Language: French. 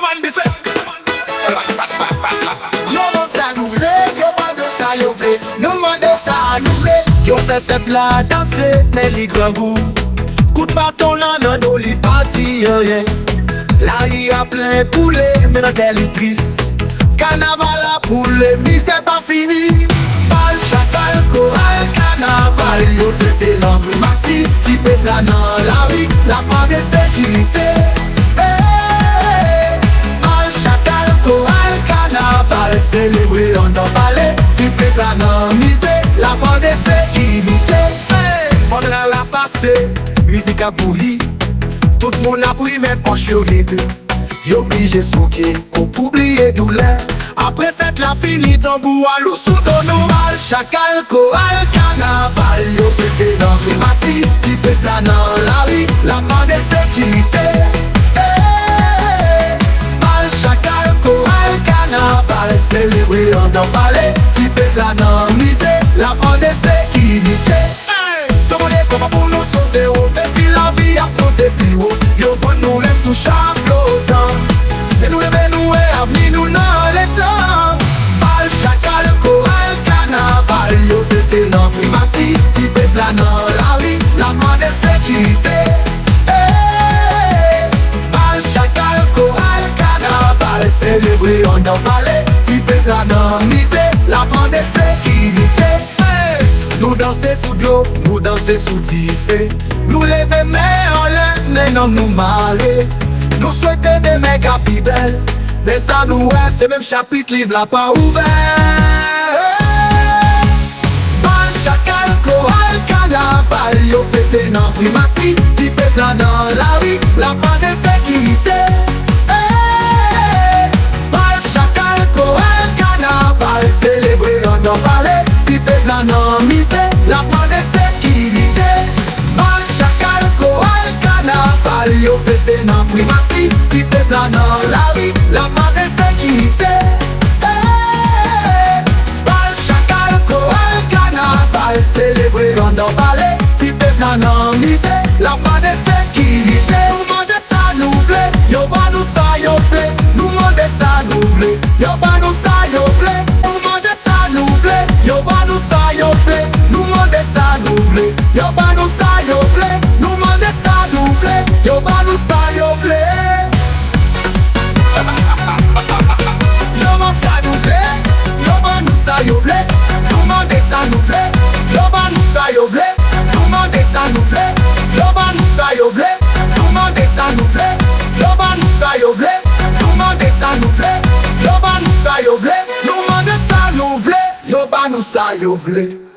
man this Yo bon sa nou vle, yo pas de sa yo vle. Nou mande sa nou vle. Yo fait peuple la danser, mais li grand goût. Coup de bâton là nan do li parti rien. La ri a plein poulet, mais nan qu'elle est triste. Carnaval la poule, mi c'est pas fini. Bal, chacal, choral, carnaval. Yo fêté l'angle mati, type là dans la rue, la part de sécurité. Bal, chacal, choral, carnaval. Célébrer on en palais, type là dans misé, la part de sécurité. On a passé, musique a bouilli. Tout le monde a pris mes poches vides. Yo obligé souquer pour oublier douleur. Après fête la fini, tambour à l'eau sous ton mal. Chacal, choral, carnaval. Yo fêté dans le mati, type là dans la rue, la part de sécurité. Mal, chacal, choral, carnaval. Célébrer en dans palais, type là dans misé, la part de sécurité. Tout le monde est comme pour nous sauter haut. Et puis la vie a monté plus haut. Yo faut nous laisser sous chaque flottant. Et nous lever nous et avenir nous dans les temps. Bal, chacal, choral, carnaval. Yo fêté dans primati, type là dans la rue, la part de sécurité. Bal, chacal, choral, carnaval. Célébrer on en palais, type là dans misé, la part de sécurité. Nous danser sous de l'eau, nous danser sous diffé. Nous lever mais en l'air, mais non nous marrer. Nous souhaiter des méga plus belles. Mais ça nous est, c'est même chapitre livre là pas ouvert. Bal, chacal, choral, carnaval. Yo fêté dans primati, type là dans la rue, la part de sécurité. Bal, chacal, choral, carnaval. Célébrer dans palais, type là dans misé, la part de sécurité. Bal, chacal, choral, carnaval. Yo fêté dans primati, type là dans la rue, la part de sécurité. Bal, chacal, choral, carnaval. Célébrer dans palais, type là dans misé, la part de sécurité. Nous demande ça nous plaît, yo ba nous ça yo plaît. Nous demande ça nous plaît, yo ba nous ça yo plaît. Nous demande ça nous plaît, yo ba nous ça yo plaît. Nous demande ça nous plaît, yo ba nous ça yo plaît. Nous demande ça nous plaît, yo ba nous ça yo plaît. Yo ba ça nous plaît, yo ba nous ça yo plaît. Nous demande ça nous plaît, yo ba nous ça yo plaît. Nous demande ça nous plaît, yo ba nous ça yo plaît. Nous demande ça nous plaît, yo ba nous ça yo plaît. Nous demande ça nous plaît, yo ba nous ça yo plaît. Nous demande ça nous plaît, yo ba nous ça yo plaît.